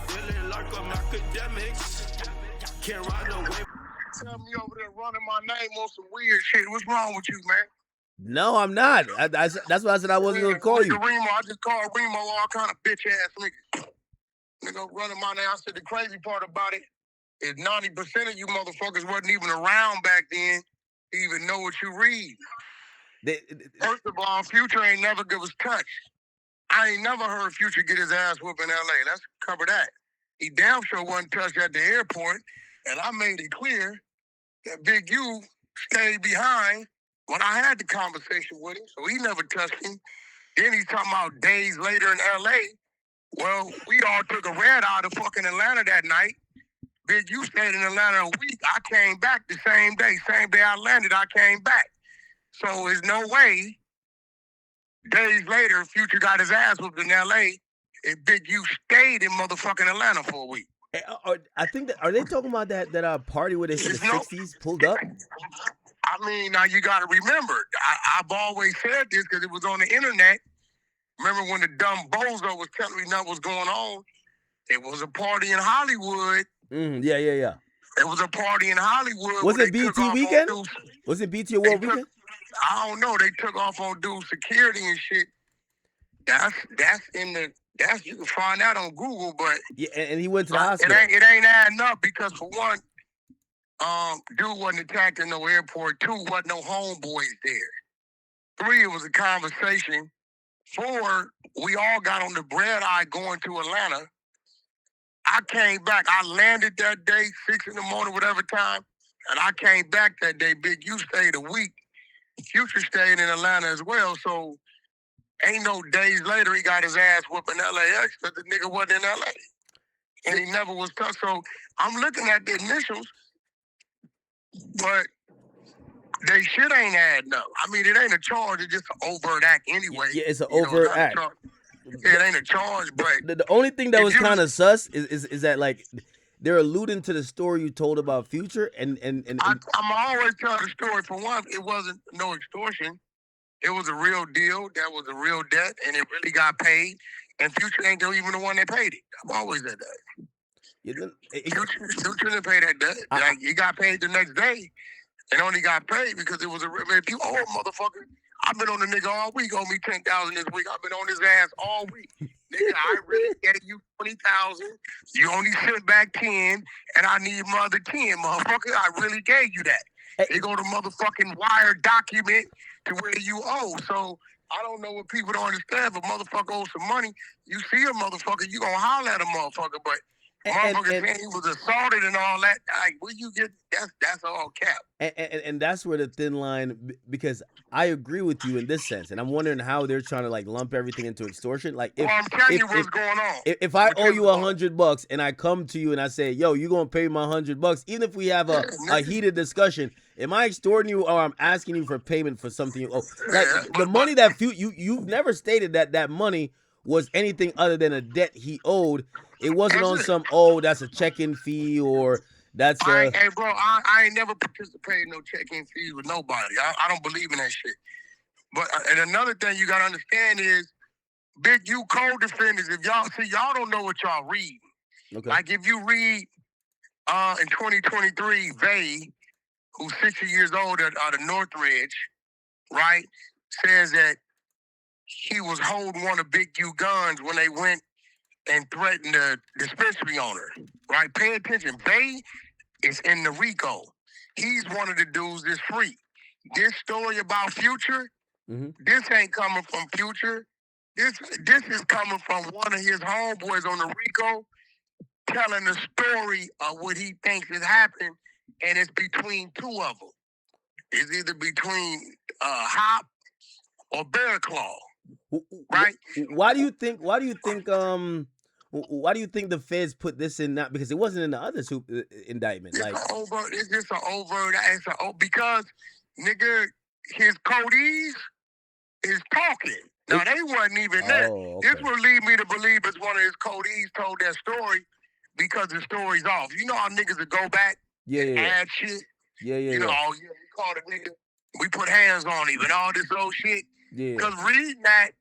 feeling like I'm academics. Can't ride away. Tell me over there running my name on some weird shit. What's wrong with you, man? No, I'm not. That's why I said I wasn't gonna call you. Remo, I just called Remo all kind of bitch ass niggas. Nigga running my name. I said the crazy part about it is 90% of you motherfuckers wasn't even around back then to even know what you read. First of all, Future ain't never give us touch. I ain't never heard Future get his ass whooped in L.A. Let's cover that. He damn sure wasn't touched at the airport, and I made it clear that Big U stayed behind when I had the conversation with him, so he never touched him. Then he's talking about days later in L.A. Well, we all took a red eye to fucking Atlanta that night. Big U stayed in Atlanta a week. I came back the same day. Same day I landed, I came back. So there's no way days later Future got his ass whooped in L.A. if Big U stayed in motherfucking Atlanta for a week. I think are they talking about that party where they said the 60s pulled up? I mean, now you got to remember, I've always said this because it was on the internet. Remember when the dumb bozo was telling me nothing was going on? It was a party in Hollywood. Yeah. It was a party in Hollywood. Was it BT weekend? Was it BT Award weekend? I don't know. They took off on dude security and shit. That's you can find that on Google, but yeah, and he went to the hospital. It ain't adding up because for one, dude wasn't attacked in no airport. 2, wasn't no homeboys there. 3, it was a conversation. 4, we all got on the red eye going to Atlanta. I came back. I landed that day, 6 in the morning, whatever time, and I came back that day. Big U stayed a week. Future stayed in Atlanta as well, so ain't no days later he got his ass whooped in LAX because the nigga wasn't in LA. And he never was touched. So I'm looking at the initials, but they shit ain't adding up. I mean, it ain't a charge, it's just an overt act anyway. Yeah, it's an overt act. It ain't a charge, but the only thing that was kind of sus is that like they're alluding to the story you told about Future and I'm always telling the story. For one, it wasn't no extortion. It was a real deal. That was a real debt, and it really got paid. And Future ain't even the one that paid it. I've always said that. Future didn't pay that debt. Like, he got paid the next day, and only got paid because it was a. If you owe a motherfucker, I've been on the nigga all week. Owe me $10,000 this week. I've been on his ass all week. Nigga, I really gave you $20,000. You only sent back 10, and I need my other 10, motherfucker. I really gave you that. They go to motherfucking wire document to where you owe. So I don't know what people don't understand. If a motherfucker owes some money, you see a motherfucker, you gonna holler at a motherfucker. But motherfucker saying he was assaulted and all that, like, where you get, that's all cap. And that's where the thin line, because I agree with you in this sense, and I'm wondering how they're trying to like lump everything into extortion. Like, I'm telling you what's going on. If I owe you $100 and I come to you and I say, yo, you gonna pay my $100, even if we have a heated discussion, am I extorting you or I'm asking you for payment for something you owe? Like the money that you've never stated that money was anything other than a debt he owed. It wasn't on some, that's a check-in fee or that's hey, bro, I ain't never participated in no check-in fees with nobody. I don't believe in that shit. But and another thing you gotta understand is Big U co-defendants, if y'all don't know what y'all read. Okay. Like if you read in 2023, Vay, who's 60 years old out of Northridge, right, says that he was holding one of Big U guns when they went and threatened the dispensary owner, right? Pay attention. Vay is in the RICO. He's one of the dudes that's free. This story about Future, this ain't coming from Future. This is coming from one of his homeboys on the RICO telling the story of what he thinks has happened, and it's between 2 of them. It's either between Hop or Bear Claw, right? Why do you think the feds put this in? Not because it wasn't in the other indictment. It's just an overt. Because nigga, his codees is talking. Now they wasn't even there. Okay. This would lead me to believe it's one of his codees told that story because the story's off. You know how niggas would go back and add shit. You know, we called a nigga. We put hands on him and all this old shit. Because reading that,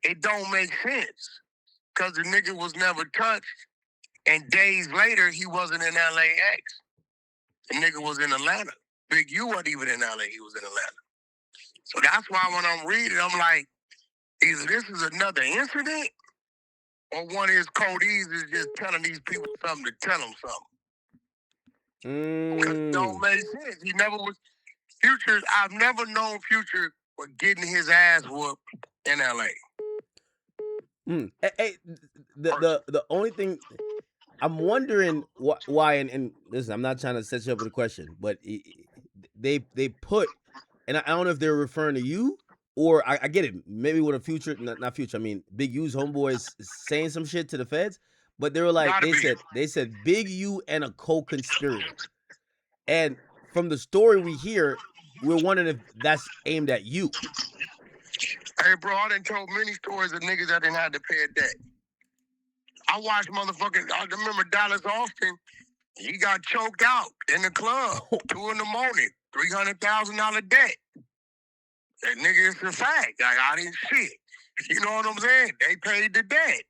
it don't make sense. Because the nigga was never touched. And days later, he wasn't in LAX. The nigga was in Atlanta. Big U wasn't even in LA. He was in Atlanta. So that's why when I'm reading, I'm like, either this is another incident, or one of his codees is just telling these people something to tell them something. Because it don't make sense. He never was. Future, I've never known Future for getting his ass whooped in LA. Hey, the only thing I'm wondering why, and listen, I'm not trying to set you up with a question, but they put, and I don't know if they're referring to you or I get it, maybe with a Future, not Future. I mean, Big U's homeboys saying some shit to the feds, but they were like, they said Big U and a co-conspirator, and from the story we hear, we're wondering if that's aimed at you. Hey, bro, I done told many stories of niggas that didn't have to pay a debt. I watched motherfucking, I remember Dallas Austin, he got choked out in the club, 2 in the morning, $300,000 debt. That nigga is a fact. Like, I didn't shit. You know what I'm saying? They paid the debt.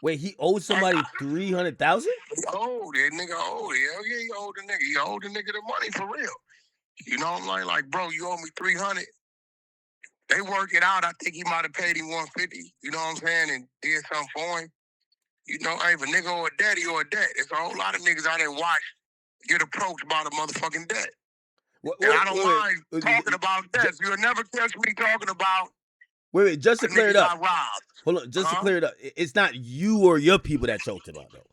Wait, he owed somebody $300,000? He owed that nigga. Hell yeah, he owed the nigga. He owed the nigga the money for real. You know, I'm like, bro, you owe me $300. They work it out. I think he might have paid him $150. You know what I'm saying? And did something for him. You know, hey, if a nigga owe a debt, he owe a debt. There's a whole lot of niggas I didn't watch get approached about a motherfucking debt. And I don't mind talking about debts. You'll never catch me talking about. Wait, just to clear it up. Hold on, just to clear it up. It's not you or your people that choked him out, though.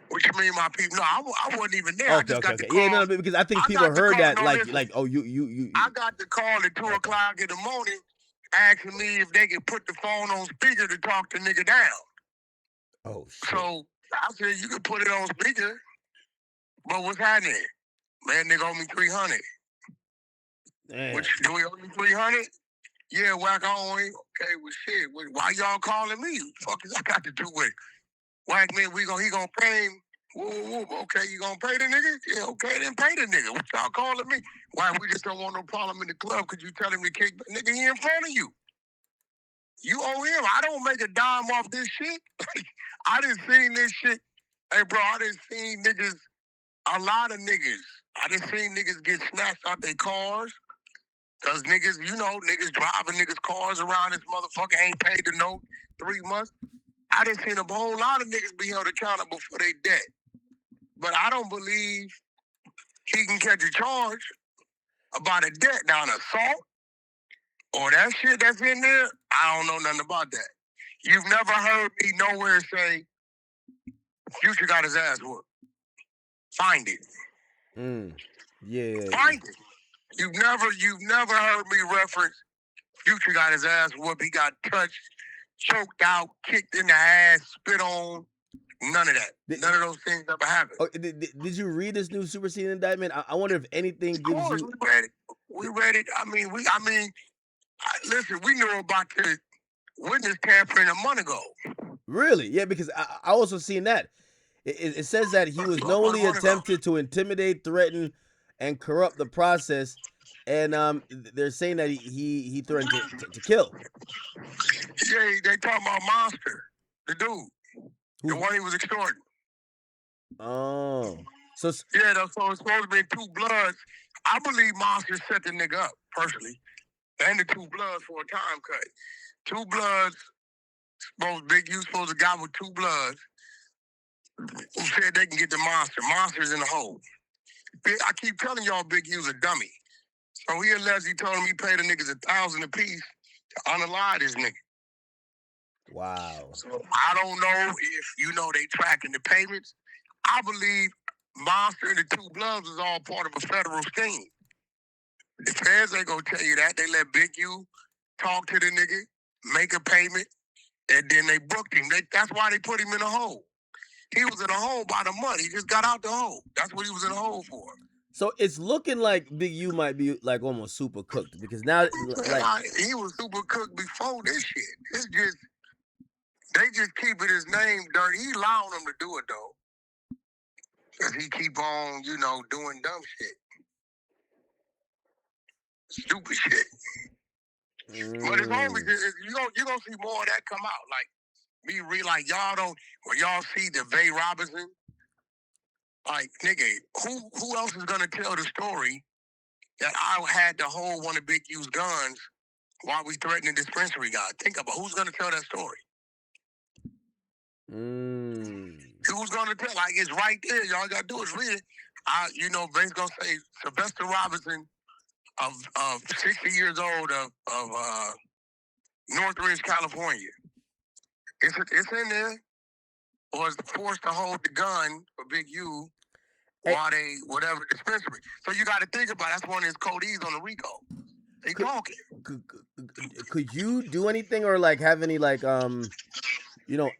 What you mean, my people? No, I wasn't even there. Okay, okay. Yeah, no, because I think people heard that, like, oh, you. I got the call at 2 o'clock in the morning, asking me if they could put the phone on speaker to talk the nigga down. Oh shit. So I said you can put it on speaker, but what's happening? Man, nigga owe me $300. Which do we owe you $300? Yeah, Wack, I owe him. Okay, well shit. Why y'all calling me? Fuck is I got to do with? Wack, man, he gonna pay him. Whoa. Okay, you gonna pay the nigga? Yeah, okay, then pay the nigga. What y'all calling me? Why, we just don't want no problem in the club. Could you tell him to kick? Nigga, he in front of you. You owe him. I don't make a dime off this shit. I done seen this shit. Hey, bro, I done seen niggas, a lot of niggas. I done seen niggas get snatched out their cars. Cause niggas, you know, niggas driving niggas' cars around this motherfucker ain't paid the note 3 months. I done seen a whole lot of niggas be held accountable for their debt. But I don't believe he can catch a charge about a debt down assault or that shit that's in there. I don't know nothing about that. You've never heard me nowhere say Future got his ass whooped. Find it. Yeah. Find it. You've never heard me reference Future got his ass whooped. He got touched, choked out, kicked in the ass, spit on. None of that. None of those things ever happened. Oh, did you read this new superseding indictment? I wonder if anything gives you. We read it. We read it. Listen, we knew about the witness tampering a month ago. Really? Yeah, because I also seen that. It says that he was knowingly attempted to intimidate, threaten, and corrupt the process, and they're saying that he threatened to kill. Yeah, they talking about Monster, the dude. The one he was extorting. Oh. So yeah, so it's supposed to be 2 Bloods. I believe Monster set the nigga up, personally. And the 2 Bloods for a time cut. 2 Bloods, Big U supposed to got with 2 Bloods who said they can get the Monster. Monster's in the hole. I keep telling y'all Big U's a dummy. So he allegedly told him he paid the niggas $1,000 apiece to unalive this nigga. Wow. So I don't know if they tracking the payments. I believe Monster and the 2 Bloods is all part of a federal scheme. The feds ain't gonna tell you that. They let Big U talk to the nigga, make a payment, and then they booked him. That's why they put him in a hole. He was in a hole by the month. He just got out the hole. That's what he was in a hole for. So it's looking like Big U might be like almost super cooked because now he was super cooked before this shit. It's just they just keeping his name dirty. He allowing them to do it though. Cause he keep on, doing dumb shit. Stupid shit. But it's always you're gonna see more of that come out. Like be real. Like y'all don't. When y'all see the Vay Robinson, like nigga, who else is gonna tell the story that I had to hold one of Big U's guns while we threatened the dispensary guy? Think about who's gonna tell that story. Who's gonna tell? Like it's right there. Y'all gotta do is read it. Vay's gonna say Sylvester Robinson of 60 years old of Northridge, California. It's in there. Was forced to hold the gun for Big U while they whatever dispensary. So you got to think about it. That's one of his codees on the RICO. They talking. Could you do anything or like have any like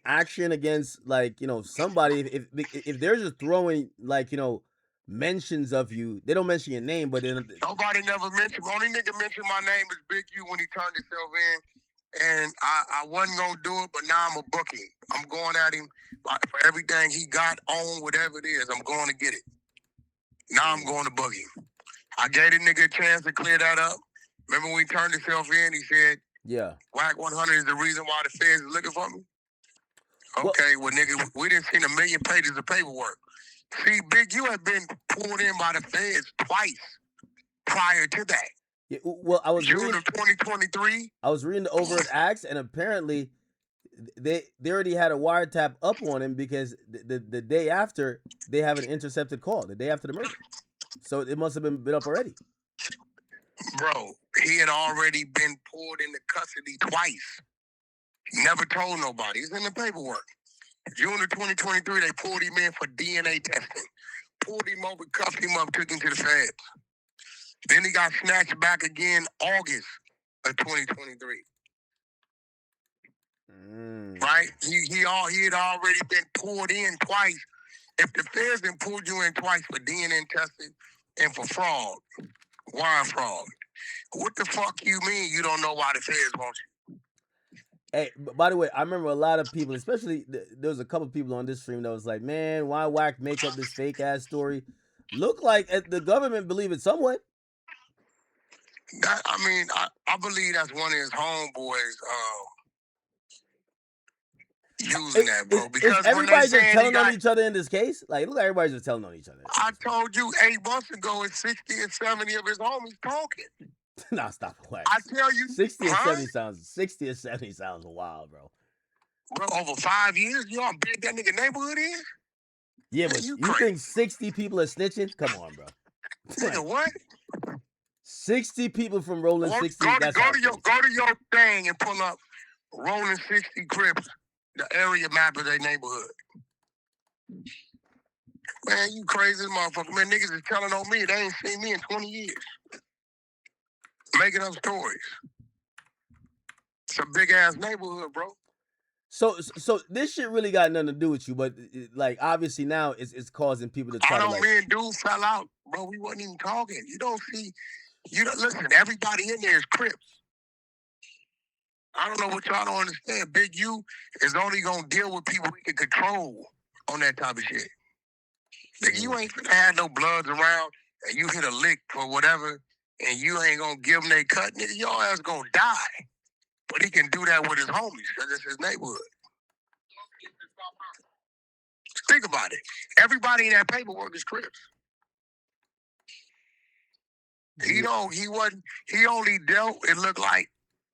action against like somebody if they're just throwing like mentions of you? They don't mention your name, but then nobody never mentioned. Only nigga mentioned my name is Big U when he turned himself in. And I wasn't going to do it, but now I'm a bookie. I'm going at him for everything he got on, whatever it is. I'm going to get it. Now I'm going to book him. I gave the nigga a chance to clear that up. Remember when he turned himself in, he said, yeah, Wack100 is the reason why the feds are looking for me? Okay, well, nigga, we didn't see a million pages of paperwork. See, Big U had been pulled in by the feds twice prior to that. Yeah, well, I was June reading of 2023. I was reading the overt acts, and apparently they already had a wiretap up on him because the day after they have an intercepted call, the day after the murder. So it must have been up already. Bro, he had already been pulled into custody twice. He never told nobody. It's in the paperwork. June of 2023, they pulled him in for DNA testing. Pulled him over, cuffed him up, took him to the feds. Then he got snatched back again August of 2023. Right? He had already been pulled in twice. If the feds didn't pull you in twice for DNA testing and for fraud, wire fraud, what the fuck you mean you don't know why the feds want you? Hey, by the way, I remember a lot of people, especially there was a couple people on this stream that was like, man, why Wack make up this fake ass story? Look like the government believe it somewhat. I believe that's one of his homeboys using that, bro. Because is everybody just telling on each other in this case? Like, look like everybody's just telling on each other. I told you 8 months ago, it's 60 and 70 of his homies talking. Nah, stop, Wack. I tell you, 60 and 70 sounds wild, bro. Bro, over 5 years, you know how big that nigga neighborhood is? Yeah, but you think 60 people are snitching? Come on, bro. Nigga, what? 60 people from Rolling 60. Go to your thing and pull up Rolling 60 Crips, the area map of their neighborhood. Man, you crazy motherfucker. Man, niggas is telling on me. They ain't seen me in 20 years. Making up stories. It's a big ass neighborhood, bro. So this shit really got nothing to do with you, but like obviously now it's causing people to try me and dude fell out, bro. We wasn't even talking. Listen, everybody in there is Crips. I don't know what y'all don't understand. Big U is only gonna deal with people we can control on that type of shit. Nigga, you ain't finna have no bloods around and you hit a lick for whatever and you ain't gonna give them their cut. Nigga, your ass gonna die. But he can do that with his homies because it's his neighborhood. Think about it. Everybody in that paperwork is Crips. He only dealt, it looked like,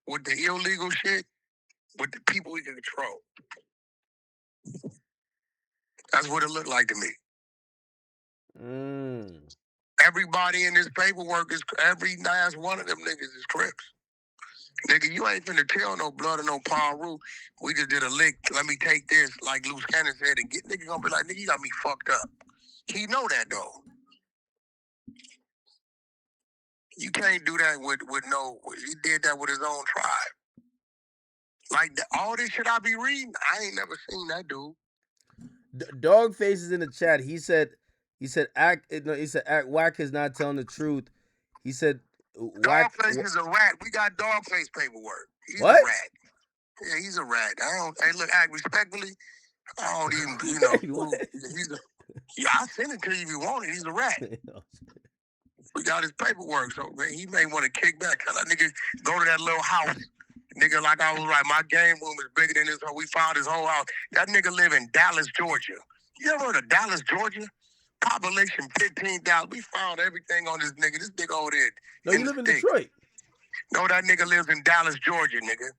with the illegal shit with the people he can control. That's what it looked like to me. Everybody in this paperwork every last one of them niggas is Crips. Nigga, you ain't finna tell no blood or no Paul Rue. We just did a lick. Let me take this, like Loose Cannon said, and get nigga gonna be like, nigga, you got me fucked up. He know that though. You can't do that with he did that with his own tribe. Like all this shit I be reading, I ain't never seen that dude. Dogface is in the chat. He said Wack is not telling the truth. He said Dogface is a rat. We got Dogface paperwork. He's what? A rat. Yeah, he's a rat. Hey, look, act respectfully. I don't even, I'll send it to you if you want it. He's a rat. We got his paperwork, so man, he may want to kick back. Tell that nigga go to that little house Nigga, like I was like, my game room is bigger than this. We found his whole house. That nigga live in Dallas, Georgia. You ever heard of Dallas, Georgia? Population 15,000. We found everything on this nigga. This nigga over there. No, you live in Detroit. No, that nigga lives in Dallas, Georgia, nigga.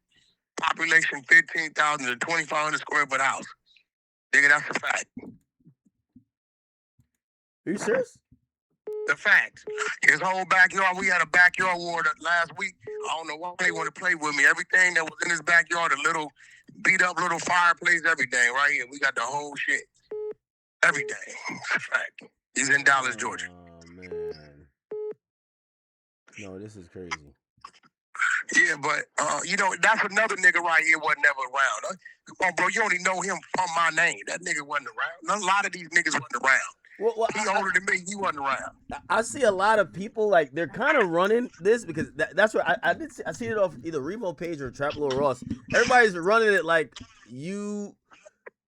Population 15,000 to 2,500 square foot house. Nigga, that's a fact. Are you serious? The fact. His whole backyard, we had a backyard war last week. I don't know why they want to play with me. Everything that was in his backyard, a little beat up little fireplace, everything right here. We got the whole shit. Everything. It's a fact. He's in Dallas, Georgia. Oh, man. No, this is crazy. Yeah, but, you know, that's another nigga right here wasn't never around. Come on, bro, you only know him from my name. That nigga wasn't around. A lot of these niggas wasn't around. Well, he older than me. He wasn't around. I see a lot of people like they're kind of running this because that's what I see it off either Revo Page or Trap Lord Ross. Everybody's running it like you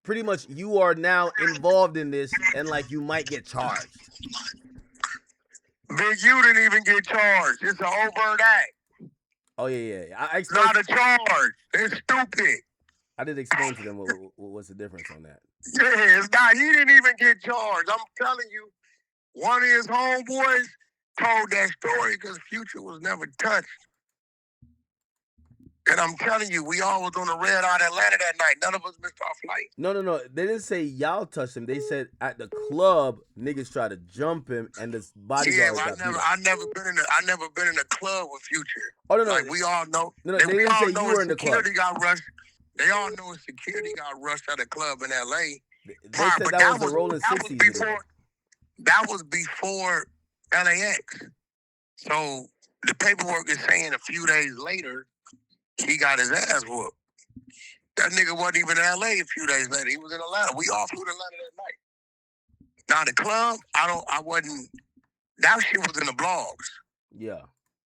pretty much you are now involved in this and like you might get charged. Big U didn't even get charged. It's an overt act. Oh yeah. It's not a charge. It's stupid. I did explain to them what's the difference on that. Yeah, it's not. He didn't even get charged. I'm telling you, one of his homeboys told that story because Future was never touched. And I'm telling you, we all was on the red eye Atlanta that night. None of us missed our flight. No. They didn't say y'all touched him. They said at the club, niggas tried to jump him, and this bodyguard got beat up. I never been in a club with Future. Oh no. Like we all know. No, they didn't say you were in the club. Security got rushed. They all know his security got rushed at a club in L.A. They said that was the Rolling 60s. That was before LAX. So the paperwork is saying a few days later, he got his ass whooped. That nigga wasn't even in LA a few days later. He was in Atlanta. We all flew to Atlanta that night. Now the club, I wasn't, that shit was in the blogs. Yeah.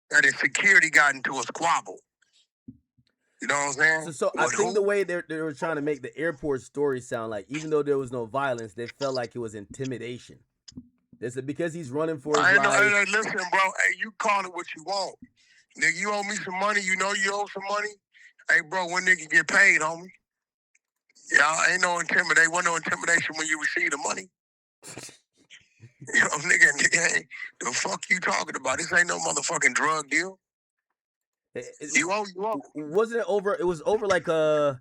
That his security got into a squabble. You know what I'm saying? So I think the way they were trying to make the airport story sound like, even though there was no violence, they felt like it was intimidation. They said because he's running for his life. Hey, listen, bro. Hey, you call it what you want. Nigga, you owe me some money. You know you owe some money. Hey, bro, when nigga get paid, homie? Yeah, ain't no intimidation. Wasn't no intimidation when you receive the money. You know, nigga, hey, the fuck you talking about? This ain't no motherfucking drug deal. You owe. Wasn't it over? It was over like a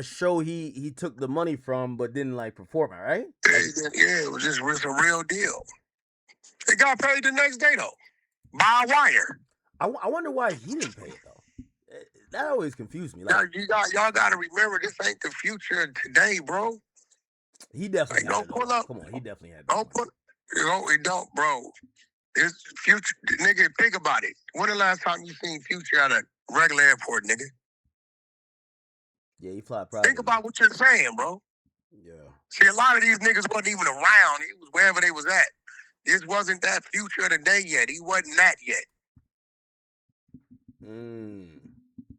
show he took the money from, but didn't like perform it, right? Yeah, it was just a real deal. They got paid the next day though, by wire. I wonder why he didn't pay it though. That always confused me. Like, y'all got to remember this ain't the future today, bro. He definitely don't pull up. Come on, he definitely had. Don't put. It don't, bro. It's Future, nigga. Think about it. When the last time you seen Future at a regular airport, nigga? Yeah, he fly private. Think about what you're saying, bro. Yeah. See, a lot of these niggas wasn't even around. It was wherever they was at. This wasn't that Future of the day yet. He wasn't that yet.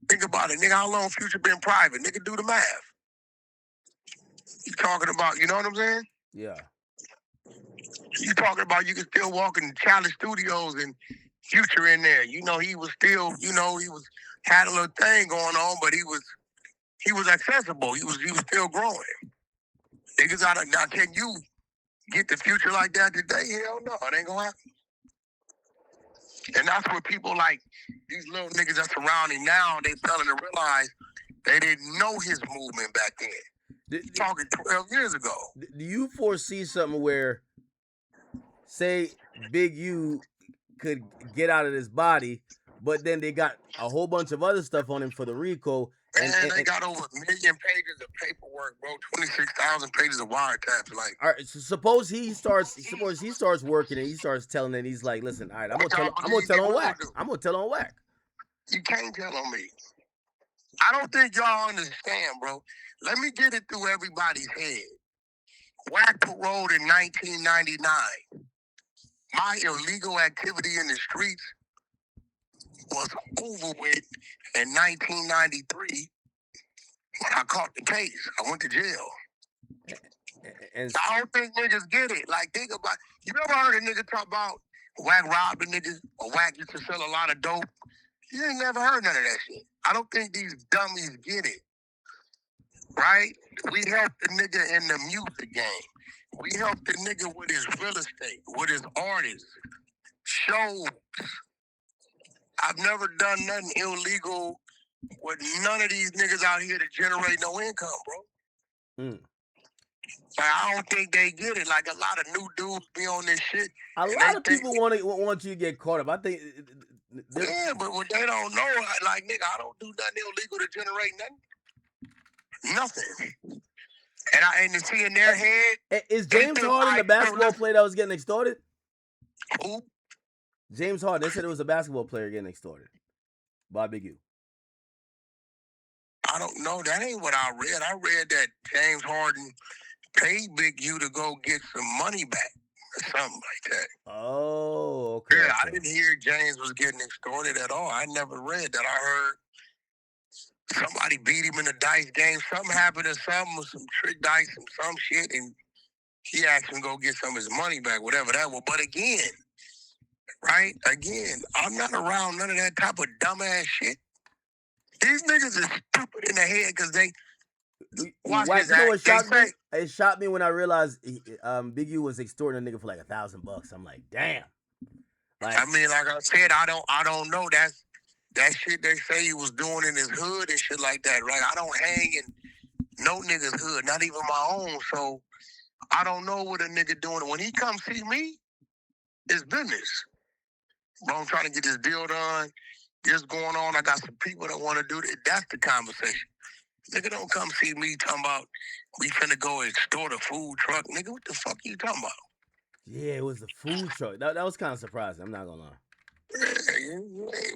Think about it, nigga. How long Future been private? Nigga, do the math. You talking about, you know what I'm saying? Yeah. You talking about you can still walk in Chalice Studios and Future in there. You know, he was still, had a little thing going on, but he was accessible. He was still growing. Niggas now can you get the Future like that today? Hell no, it ain't gonna happen. And that's what people like, these little niggas that's around him now, they failing to realize they didn't know his movement back then. Talking 12 years ago. Do you foresee something where, say, Big U could get out of this body, but then they got a whole bunch of other stuff on him for the RICO? And they got over 1 million pages of paperwork, bro. 26,000 pages of wiretaps. Like, all right. So suppose he starts working and he starts telling, and he's like, "Listen, all right, I'm gonna tell on Wack. I'm gonna tell on Wack." You can't tell on me. I don't think y'all understand, bro. Let me get it through everybody's head. Wack paroled in 1999. My illegal activity in the streets was over with in 1993 when I caught the case. I went to jail. And I don't think niggas get it. Like, think about, you ever heard a nigga talk about Wack robbed the niggas or Wack used to sell a lot of dope? You ain't never heard none of that shit. I don't think these dummies get it. Right? We help the nigga in the music game. We help the nigga with his real estate, with his artists, shows. I've never done nothing illegal with none of these niggas out here to generate no income, bro. Mm. Like, I don't think they get it. Like, a lot of new dudes be on this shit. A lot of people want you to get caught up. I think. Yeah, but what they don't know, like, nigga, I don't do nothing illegal to generate nothing. Nothing. And to see in their head. Is James Harden the basketball player that was getting extorted? Who? James Harden. They said it was a basketball player getting extorted by Big U. I don't know. That ain't what I read. I read that James Harden paid Big U to go get some money back or something like that. Oh, okay. Yeah, I didn't hear James was getting extorted at all. I never read that. I heard somebody beat him in a dice game. Something happened to some trick dice and some shit, and he asked him to go get some of his money back, whatever that was. But again, right? Again, I'm not around none of that type of dumbass shit. These niggas are stupid in the head because they watch this act. It shocked me when I realized Big U was extorting a nigga for like $1,000. I'm like, damn. Like, I mean, like I said, I don't know. That's that shit they say he was doing in his hood and shit like that, right? I don't hang in no nigga's hood, not even my own. So I don't know what a nigga doing. When he comes see me, it's business. Bro, I'm trying to get this deal done. This going on. I got some people that want to do that. That's the conversation. Nigga, don't come see me talking about we finna go extort a food truck. Nigga, what the fuck you talking about? Yeah, it was the food truck. That was kind of surprising. I'm not gonna lie. Yeah,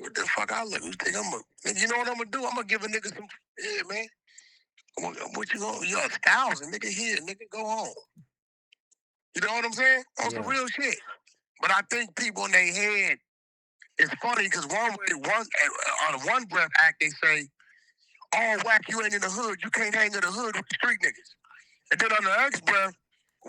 what the fuck I look? You think you know what I'm gonna do? I'm gonna give a nigga some. Yeah, man. What you gonna? You're 1,000, nigga. Here, nigga, go home. You know what I'm saying? On some real shit. But I think people in their head. It's funny because on a one breath act they say, "Oh, Wack, you ain't in the hood. You can't hang in the hood with the street niggas." And then on the next breath,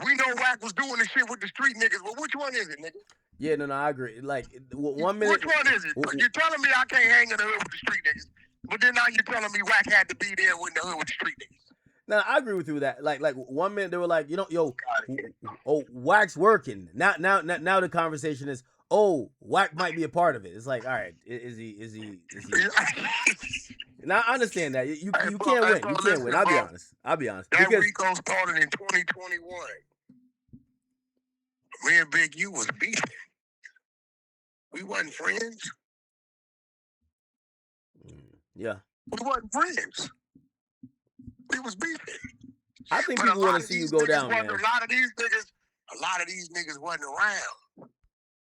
we know Wack was doing the shit with the street niggas. Well, which one is it, nigga? Yeah, no, I agree. Like 1 minute. Which one is it? You're telling me I can't hang in the hood with the street niggas, but then now you're telling me Wack had to be there in the hood with the street niggas. No, I agree with you with that. Like 1 minute they were like, Wack's working. Now the conversation is, oh, Wack might be a part of it. It's like, all right, is he? Now I understand that you can't win. You can't win. I'll be honest. That Rico started in 2021. Me and Big U was beefing. We wasn't friends. Yeah. We wasn't friends. We was beefing. I think people want to see you go down, man. A lot of these niggas wasn't around.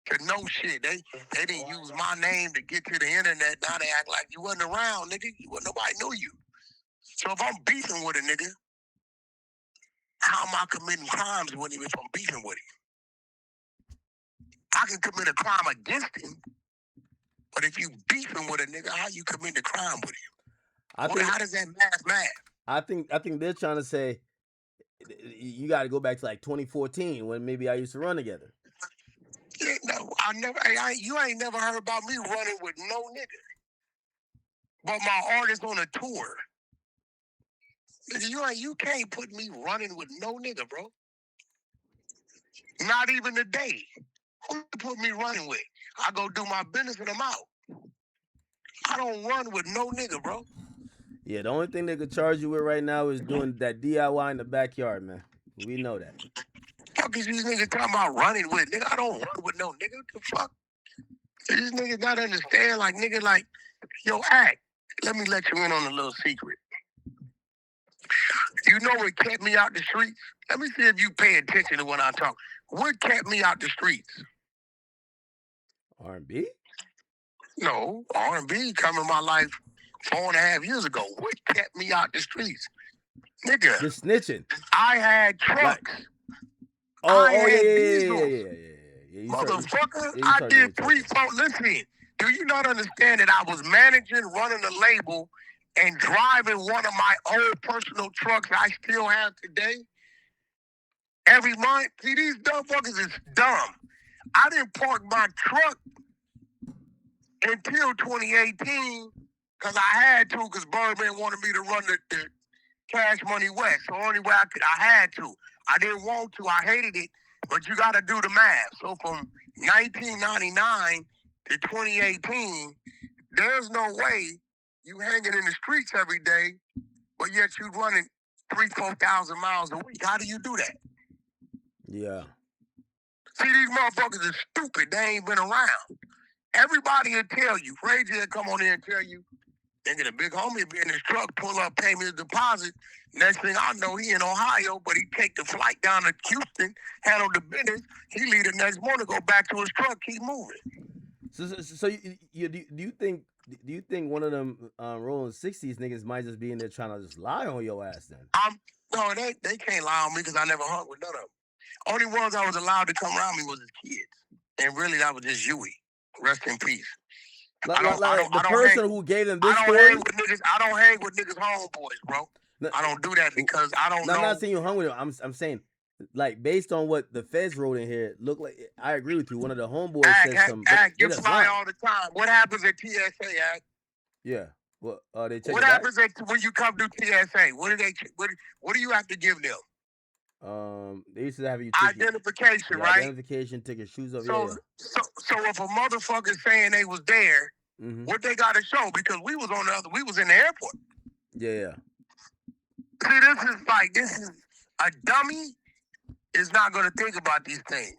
To know shit. They didn't use my name to get to the internet. Now they act like you wasn't around, nigga. Nobody knew you. So if I'm beefing with a nigga, how am I committing crimes with him if I'm beefing with him? I can commit a crime against him, but if you beefing with a nigga, how you commit a crime with him? How does that math? I think they're trying to say you got to go back to like 2014 when maybe I used to run together. Yeah, no, you ain't never heard about me running with no nigga. But my artist on a tour. You can't put me running with no nigga, bro. Not even a day. Who you put me running with? I go do my business and I'm out. I don't run with no nigga, bro. Yeah, the only thing they could charge you with right now is doing that DIY in the backyard, man. We know that. Fuck is these niggas talking about running with? Nigga, I don't run with no nigga. What the fuck? These niggas not understand, like, nigga, like, yo, act. Let me let you in on a little secret. You know what kept me out the streets? Let me see if you pay attention to when I talk. What kept me out the streets? R&B? No, R&B come in my life 4.5 years ago. What kept me out the streets? Nigga. Just snitching. I had trucks. Yeah. Motherfucker, I did 3-4. Listen, do you not understand that I was managing, running a label, and driving one of my old personal trucks I still have today? Every month? See, these dumb fuckers is dumb. I didn't park my truck until 2018, because I had to, because Birdman wanted me to run the Cash Money West. So only way I had to. I didn't want to. I hated it. But you got to do the math. So from 1999 to 2018, there's no way you hanging in the streets every day, but yet you running 3,000-4,000 miles a week. How do you do that? Yeah. See, these motherfuckers are stupid. They ain't been around. Everybody will tell you. Frazier will come on in and tell you, nigga, the big homie be in his truck, pull up, pay me his deposit. Next thing I know, he in Ohio, but he take the flight down to Houston, handle the business. He leave the next morning, go back to his truck, keep moving. So do you think one of them rolling 60s niggas might just be in there trying to just lie on your ass then? No, they can't lie on me because I never hung with none of them. Only ones I was allowed to come around me was his kids. And really, that was just Huey. Rest in peace. The person who gave them this story? I don't hang with niggas homeboys, bro. No, I don't do that because I don't know. I'm not saying you hung with them. I'm saying, like, based on what the feds wrote in here, look like, I agree with you. One of the homeboys said some. You fly all the time. What happens at TSA, Act? Yeah. Well, they take what happens when you come to TSA? What do you have to give them? They used to have you identification, right? Identification, take your shoes off. So if a motherfucker saying they was there, what they got to show? Because we was in the airport. Yeah. See, this is a dummy is not gonna think about these things.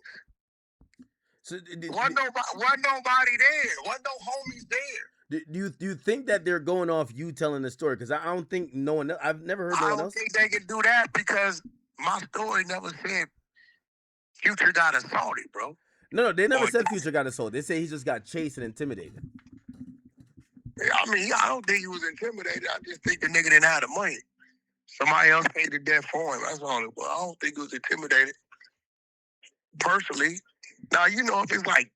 So wasn't nobody there? Wasn't no homies there? Do you think that they're going off you telling the story? Because I don't think no one else. I've never heard no one else. I don't think they can do that because my story never said Future got assaulted, bro. No, they never said Future got assaulted. They say he just got chased and intimidated. I mean, I don't think he was intimidated. I just think the nigga didn't have the money. Somebody else paid the debt for him. That's all it was. I don't think he was intimidated. Personally. Now, you know, if it's like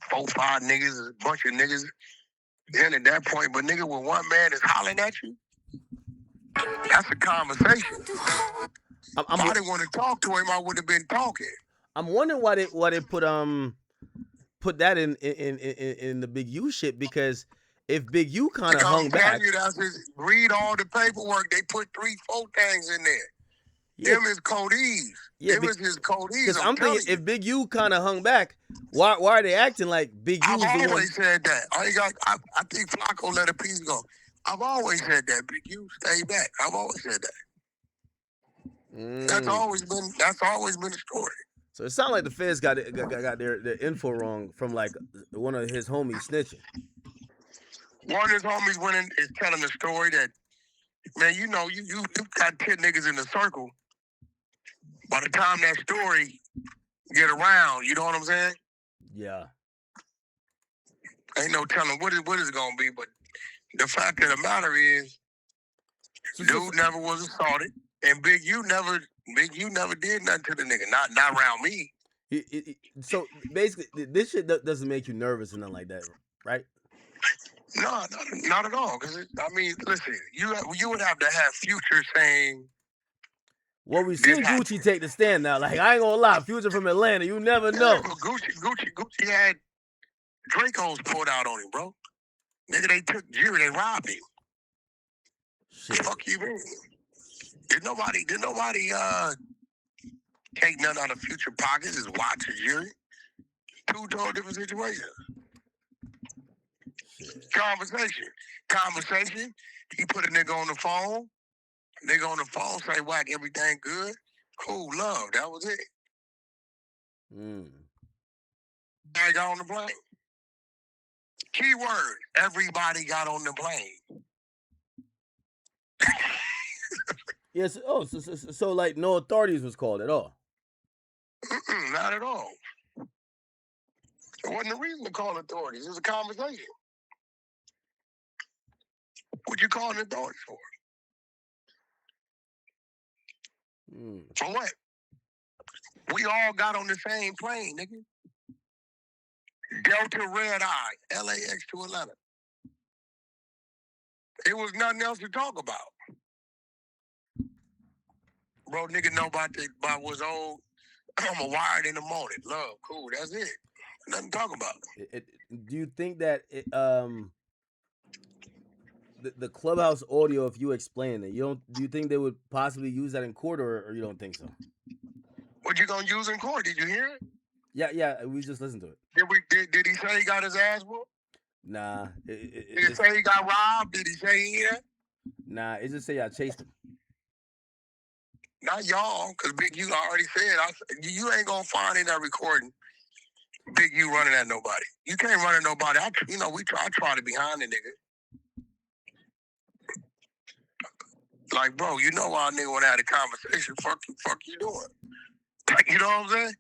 4, 5 niggas, a bunch of niggas, then at that point, but nigga with one man is hollering at you, that's a conversation. If I didn't want to talk to him, I would have been talking. I'm wondering why they put that in the Big U shit, because if Big U kind of hung back, read all the paperwork. They put 3, 4 things in there. Yeah. Them is codees. Yeah, them is his codees. Because I'm thinking if Big U kind of hung back, why are they acting like Big U's the one? I've always said that. I think Flacco let a piece go. I've always said that. Big U, stay back. I've always said that. That's always been the story. So it sounds like the feds got their info wrong from like one of his homies snitching. One of his homies went in is telling the story that, man, you know, you got 10 niggas in the circle. By the time that story get around, you know what I'm saying? Yeah. Ain't no telling what it's gonna be, but the fact of the matter is, dude never was assaulted, and Big U never did nothing to the nigga. Not around me. So basically, this shit doesn't make you nervous or nothing like that, right? No, not at all. Because I mean, listen, you would have to have Future saying. Well, we've seen Gucci take the stand now. Like, I ain't gonna lie, Future from Atlanta, you never know. Gucci had Dracos pulled out on him, bro. Nigga, they took Jerry, they robbed him. Shit. Fuck you, man. Did nobody take nothing out of Future pockets? His watch or Jerry? 2 totally different situations. Shit. Conversation. He put a nigga on the phone. Nigga on the phone say, Wack, everything good? Cool, love. That was it. I got on the plane. Keyword, everybody got on the plane. Yes. Oh, so like no authorities was called at all? Not at all. There wasn't a reason to call authorities. It was a conversation. What you calling authorities for? For what? We all got on the same plane, nigga. Delta Red Eye, LAX to Atlanta. It was nothing else to talk about. Bro, nigga know about what's old. I'm a wired in the morning. Love, cool, that's it. Nothing to talk about. Do you think that the clubhouse audio, if you explain it, do you think they would possibly use that in court, or you don't think so? What you gonna use in court? Did you hear it? Yeah, we just listened to it. Did he say he got his ass whooped? Nah. Did he say he got robbed? Did he say he did? Nah, it just say I chased him. Not y'all, because Big U already said, you ain't gonna find in that recording Big U running at nobody. You can't run at nobody. I try to behind the nigga. Like, bro, you know why a nigga wanna have a conversation. Fuck you doing? Like, you know what I'm saying?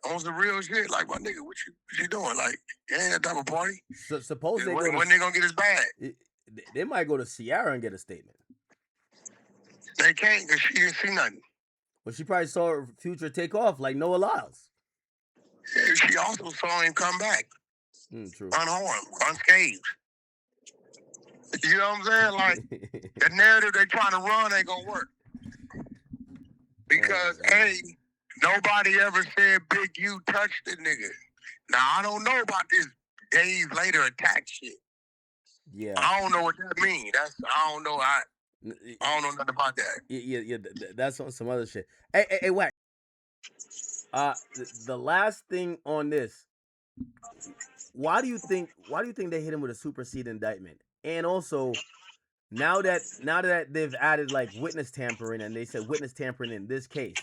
On some real shit. Like, my nigga, what you doing? Like, it ain't that type of party. So suppose they when they gonna get his bag? They might go to Ciara and get a statement. They can't, because she didn't see nothing. Well, she probably saw her Future take off like Noah Lyles. Yeah, she also saw him come back. True. Unharmed, unscathed. You know what I'm saying? Like, the narrative they trying to run ain't gonna work. Because, nobody ever said Big U touched the nigga. Now, I don't know about this days later attack shit. Yeah. I don't know what that means. I don't know. I don't know nothing about that. Yeah. That's on some other shit. Hey, Wack. The last thing on this. Why do you think they hit him with a supersede indictment? And also, now that they've added like witness tampering, and they said witness tampering in this case,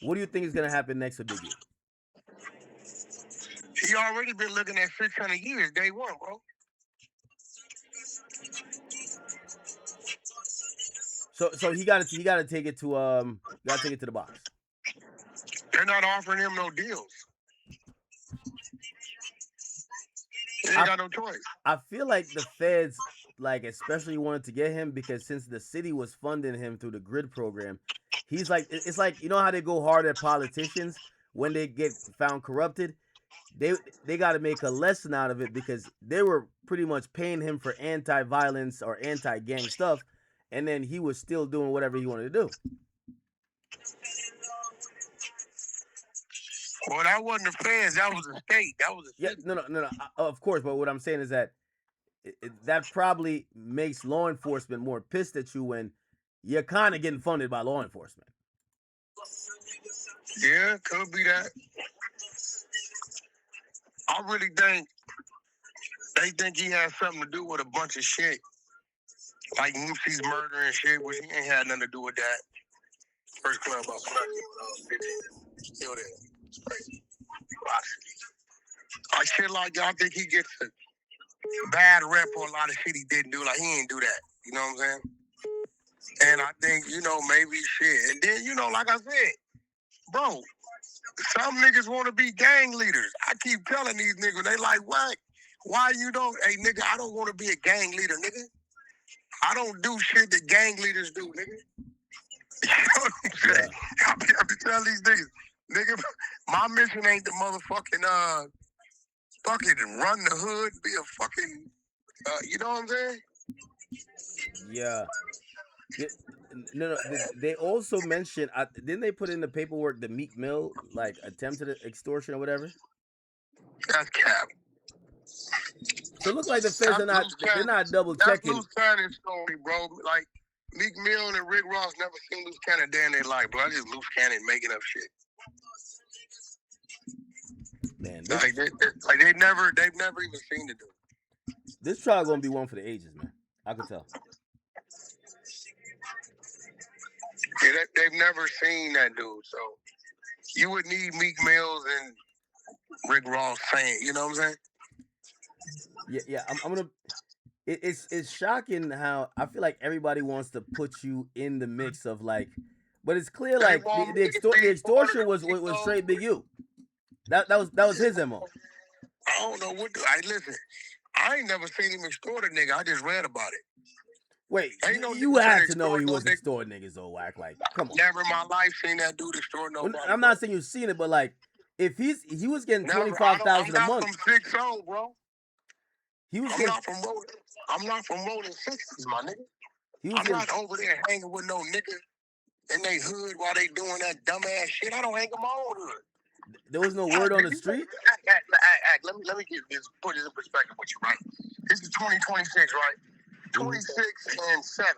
what do you think is gonna happen next with Big U? He already been looking at 600 years, day one, bro. So he got to take it to the box. They're not offering him no deals. He ain't got no choice. I feel like the feds, like, especially wanted to get him because since the city was funding him through the GRID program, he's like, it's like, you know how they go hard at politicians when they get found corrupted? They got to make a lesson out of it because they were pretty much paying him for anti-violence or anti-gang stuff, and then he was still doing whatever he wanted to do. Well, that wasn't the feds. That was the state. That was the city. No. Of course, but what I'm saying is that that probably makes law enforcement more pissed at you when you're kind of getting funded by law enforcement. Yeah, could be that. I really think they think he has something to do with a bunch of shit. Like Moosey's murder and shit, which he ain't had nothing to do with that. First club I snuck in when I was 15. Still there. It's crazy. Like shit like that, I think he gets a bad rep for a lot of shit he didn't do. Like, he ain't do that. You know what I'm saying? And I think, maybe shit. And then, like I said, bro, some niggas want to be gang leaders. I keep telling these niggas, they like, why you don't? Hey, nigga, I don't want to be a gang leader, nigga. I don't do shit that gang leaders do, nigga. You know what I'm saying? I be telling these nigga, my mission ain't the motherfucking, fucking run the hood, be a fucking, you know what I'm saying? Yeah. No. They also mentioned, didn't they put in the paperwork the Meek Mill, like, attempted extortion or whatever? That's cap. So it looks like the feds they're not double checking. That's loose cannon story, bro. Like, Meek Mill and Rick Ross never seen loose cannon day in their life, bro. I just loose cannon making up shit. Man, they've never even seen it, dude. This trial gonna be one for the ages, man. I can tell. Yeah, they've never seen that dude, so you would need Meek Mills and Rick Ross saying, you know what I'm saying? Yeah. I'm gonna. It's shocking how I feel like everybody wants to put you in the mix of like, but it's clear like the extortion was straight Big U. That was his MO. I don't know what. Listen, I ain't never seen him extort a nigga. I just read about it. Wait, you had to know he was extorting niggas though, Wack. Like, come on. Never in my life seen that dude extort nobody. I'm not saying you've seen it, but like, if he was getting $25,000 a month. I'm from 6-0, bro. I'm not from rolling 60s, my nigga. I'm not over there hanging with no nigga in they hood while they doing that dumbass shit. I don't hang in my own hood. There was no word on the street? Let me put this in perspective with you, right? This is 2026, right? 26 and 7.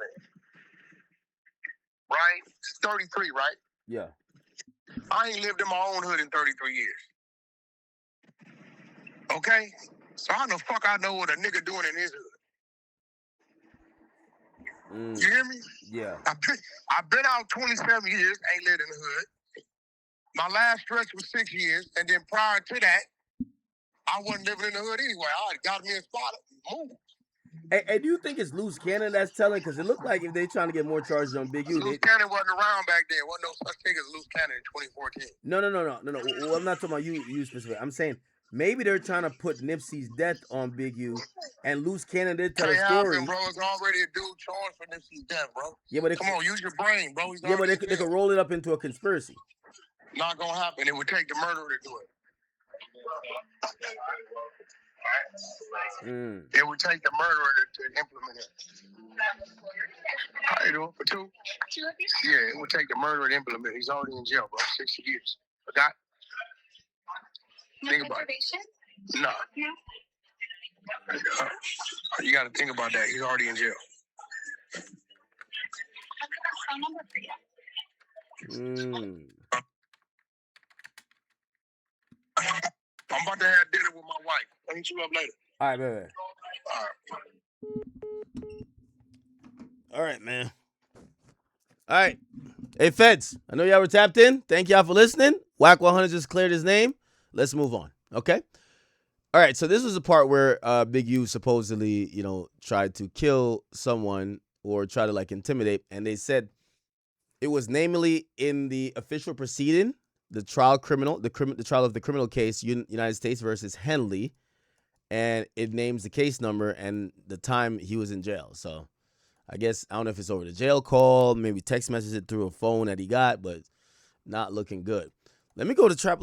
Right? It's 33, right? Yeah. I ain't lived in my own hood in 33 years. Okay? So how the fuck I know what a nigga doing in his hood? You hear me? Yeah. I've been out 27 years, ain't lived in the hood. My last stretch was 6 years, and then prior to that, I wasn't living in the hood anyway. I got me a spot, moved. Hey, do you think it's loose cannon that's telling? Because it looked like if they're trying to get more charges on Big U. Loose cannon wasn't around back then. Wasn't no such thing as loose cannon in 2014. No. Well, I'm not talking about you specifically. I'm saying maybe they're trying to put Nipsey's death on Big U, and loose cannon did tell a story. Bro, it's already a dude charged for Nipsey's death, bro. Yeah, but come on, use your brain, bro. Yeah, but they could roll it up into a conspiracy. Not gonna happen. It would take the murderer to do it. It would take the murderer to implement it. How you doing? For 2? Yeah, it would take the murderer to implement it. He's already in jail, bro. 6 years. Forgot? Think about it. Nah. You got to think about that. He's already in jail. I'm about to have dinner with my wife. I'll hit you up later. All right, baby. All right, man. All right. Hey, Feds, I know y'all were tapped in. Thank y'all for listening. Wack100 just cleared his name. Let's move on, okay? All right, so this was the part where Big U supposedly, tried to kill someone or try to, intimidate, and they said it was namely in the official proceeding, the trial of the criminal case, United States versus Henley, and it names the case number and the time he was in jail. So I guess, I don't know if it's over the jail call, maybe text message it through a phone that he got, but not looking good. Let me go to Trap